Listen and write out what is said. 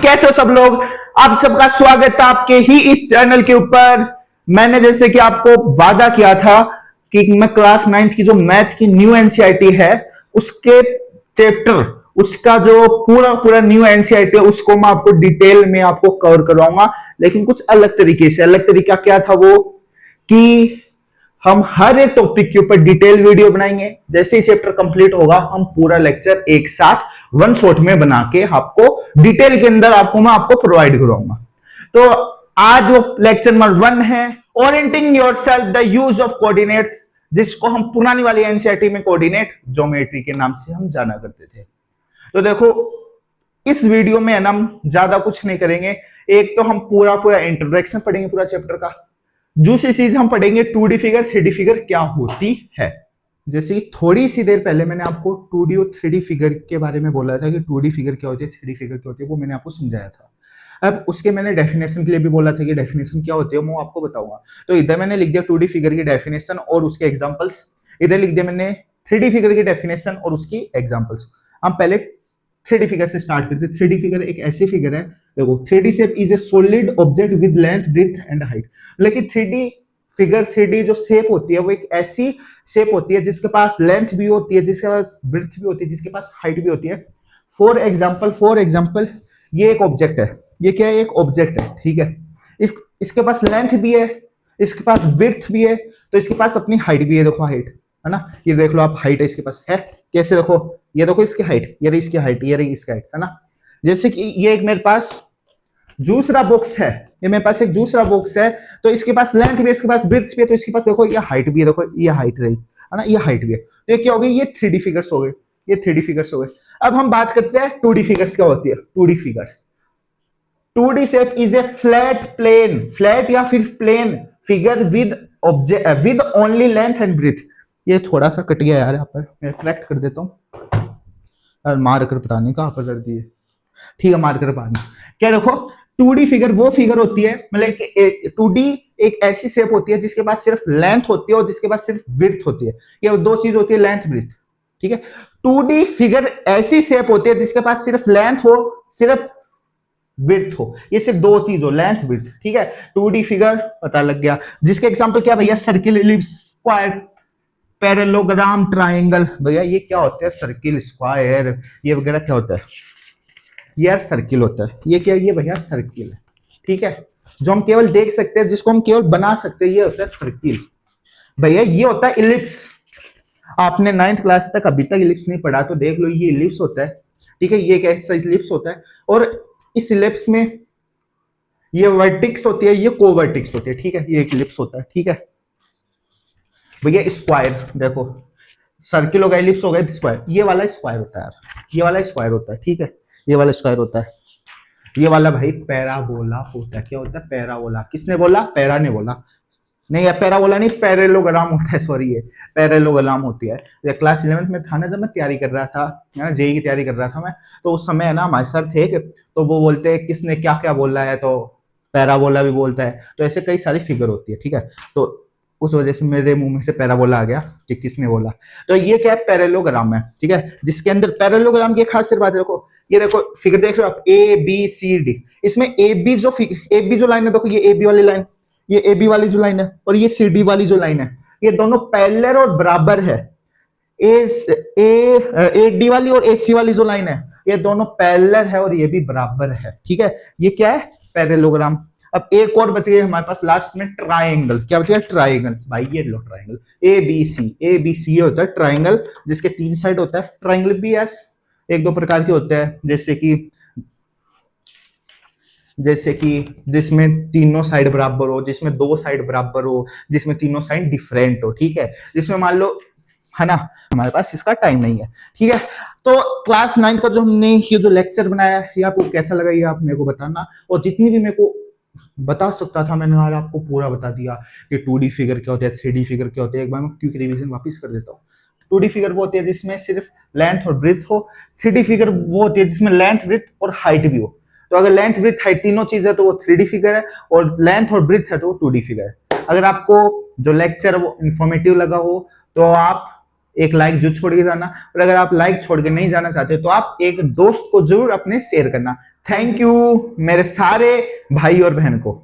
कैसे हो सब लोग। आप सबका स्वागत है आपके ही इस चैनल के ऊपर। मैंने जैसे कि आपको वादा किया था कि मैं क्लास 9th की जो मैथ की न्यू एनसीईआरटी है उसके चैप्टर, उसका जो पूरा पूरा न्यू एनसीईआरटी है उसको मैं आपको डिटेल में आपको कवर करवाऊंगा, लेकिन कुछ अलग तरीके से। अलग तरीका क्या था वो कि हम हर एक टॉपिक के ऊपर डिटेल वीडियो बनाएंगे। जैसे ही चैप्टर कंप्लीट होगा हम पूरा लेक्चर एक साथ वन शॉट में बना के आपको डिटेल के अंदर आपको प्रोवाइड करवाऊंगा। तो आज वो लेक्चर नंबर 1 है, orienting yourself the use of coordinates, जिसको हम पुरानी वाली एनसीईआरटी में कोऑर्डिनेट ज्योमेट्री के नाम से हम जाना करते थे। तो देखो इस वीडियो में है ना हम ज्यादा कुछ नहीं करेंगे। एक तो हम पूरा पूरा इंट्रोडक्शन पढ़ेंगे पूरा चैप्टर का। दूसरी चीज हम पढ़ेंगे 2D फिगर 3D फिगर क्या होती है। जैसे कि थोड़ी सी देर पहले मैंने आपको 2D और 3D फिगर के बारे में बोला था कि 2D फिगर क्या होती है 3D फिगर क्या होती है, वो मैंने आपको समझाया था। अब उसके मैंने डेफिनेशन के लिए भी बोला था कि डेफिनेशन क्या होती है वो आपको बताऊंगा। तो इधर मैंने लिख दिया 2D फिगर की डेफिनेशन और उसके एग्जांपल्स, इधर लिख दिया मैंने 3D फिगर की डेफिनेशन और उसकी एग्जांपल्स। हम पहले 3D फिगर से स्टार्ट करते हैं। 3D फिगर एक ऐसी फिगर है, देखो 3D shape is A solid object with length breadth and height. लेकिन 3D फिगर 3D जो शेप होती है वो एक ऐसी शेप होती है जिसके पास लेंथ भी होती है, जिसके पास ब्रेड्थ भी होती है, जिसके पास हाइट भी होती है। फॉर एग्जाम्पल ये एक ऑब्जेक्ट है, ये क्या है, एक ऑब्जेक्ट है, ठीक है। इसके पास लेंथ भी है, इसके पास ब्रेड्थ भी है, तो इसके पास अपनी हाइट भी है। देखो हाइट है ना, ये देख लो आप, हाइट है इसके पास है। कैसे देखो, ये देखो इसकी हाइट, ये रही इसकी हाइट, ये रही इसकी हाइट, है ना। जैसे कि ये एक मेरे पास दूसरा बॉक्स है, ये मेरे पास एक दूसरा बॉक्स है, तो इसके पास लेंथ भी है, इसके पास ब्रेड्थ भी है, तो इसके पास देखो ये हाइट भी है, देखो ये हाइट रही है ना, ये हाइट भी है। तो ये क्या हो गई, ये 3D फिगर्स हो गए, ये 3D फिगर्स हो गए। अब हम बात करते हैं 2D फिगर्स क्या होती है। 2D figures, 2D shape is a flat plane, flat या फिर plane figure with object with only length and breadth. ये थोड़ा सा कट गया यार, यहाँ पर मैं करेक्ट कर देता हूँ। और मार कर पता नहीं कहाँ पर कर दिए, ठीक है मार कर पता नहीं क्या। देखो 2D फिगर वो फिगर होती है, मतलब 2D एक ऐसी शेप होती है जिसके पास सिर्फ लेंथ होती है और जिसके पास सिर्फ विड्थ होती है। ये दो चीज होती है, लेंथ ब्रेड्थ, ठीक है। 2D फिगर ऐसी शेप होती है जिसके पास सिर्फ लेंथ हो, सिर्फ विड्थ हो, ये सिर्फ दो चीज हो, लेंथ विड्थ, ठीक है। 2D फिगर पता लग गया, जिसके एग्जांपल क्या भैया, circle, ellipse, square, parallelogram, triangle. भैया ये क्या होता है, सर्किल, स्क्वायर, ये वगैरह क्या होता है, यार सर्किल होता है। ये क्या है, ये भैया सर्किल है, ठीक है, जो हम केवल देख सकते हैं, जिसको हम केवल बना सकते हैं, ये होता है सर्किल। भैया ये होता है इलिप्स। आपने 9th क्लास तक अभी तक इलिप्स नहीं पढ़ा तो देख लो, ये इलिप्स होता है, ठीक है, ये एक ऐसा इलिप्स होता है। और इस इलिप्स में ये वर्टिक्स होती है, ये कोवर्टिक्स होती है, ठीक है, ये एक इलिप्स होता है, ठीक है। भैया स्क्वायर, देखो सर्किल हो गया, इलिप्स हो गया, स्क्वायर, ये वाला स्क्वायर होता है यार, ये वाला स्क्वायर होता है, ठीक है, ये वाला स्क्वायर होता है। ये वाला भाई पैराबोला होता है। क्या होता है, पैराबोला। किसने बोला, पैरा ने बोला, नहीं है पैराबोला नहीं, पैरेलोग्राम होता है, सॉरी ये पैरेलोग्राम होती है। ये क्लास 11th में था ना, जब मैं तैयारी कर रहा था ना, जेई की तैयारी कर रहा था मैं, तो उस समय है ना हमारे सर थे तो वो बोलते हैं किसने क्या क्या बोला है, तो पैराबोला भी बोलता है, तो ऐसे कई सारी फिगर होती है, ठीक है। तो उस वजह से मेरे मुंह में से पैराबोला आ गया कि किसने बोला। तो ये क्या है, पैरेललोग्राम है, ठीक है, जिसके अंदर पैरेललोग्राम की खास बात है। देखो ये देखो फिगर देख रहे हो आप, ए बी सी डी, इसमें ए बी जो लाइन है, देखो ये ए बी वाली लाइन, ये ए बी वाली जो लाइन है, और ये सी डी वाली जो लाइन है, ये दोनों पैरेलल और बराबर है। ए डी वाली और ए सी वाली जो लाइन है, ये दोनों पैरेलल है और ये भी बराबर है, ठीक है। ये क्या है, पैरेललोग्राम। अब एक और बच गया हमारे पास लास्ट में, ट्रायंगल। क्या बच गया, ट्रायंगल। भाई ये लो ट्रायंगल, ए बी सी होता है ट्रायंगल, जिसके 3 साइड होता है। ट्रायंगल भी यार एक दो प्रकार के होते हैं, जैसे कि जिसमें तीनों साइड बराबर हो, जिसमें 2 साइड बराबर हो, जिसमें तीनों साइड डिफरेंट हो, ठीक है। जिसमें मान लो, है ना, हमारे पास इसका टाइम नहीं है, ठीक है। तो क्लास 9 का जो हमने ये जो लेक्चर बनाया है, ये आपको कैसा लगा ये आप मेरे को बताना। और जितनी भी मेरे को बता सकता था मैंने यार आपको पूरा बता दिया कि 2D फिगर क्या होता है, 3D फिगर क्या होता है। एक बार मैं क्विक रिवीजन वापस कर देता हूँ। 2D फिगर वो होती है जिसमें सिर्फ लेंथ और ब्रेड्थ हो। 3D फिगर वो होती है जिसमें लेंथ, ब्रेड्थ और हाइट भी हो। तो अगर लेंथ, ब्रेड्थ, हाइट तीनों चीज है तो वो 3D फिगर है, और लेंथ और ब्रेड्थ है तो वो 2D फिगर है। अगर आपको जो लेक्चर वो इंफॉर्मेटिव लगा हो तो आप एक लाइक जो छोड़ के जाना, और अगर आप लाइक छोड़ के नहीं जाना चाहते तो आप एक दोस्त को जरूर अपने शेयर करना। थैंक यू मेरे सारे भाई और बहन को।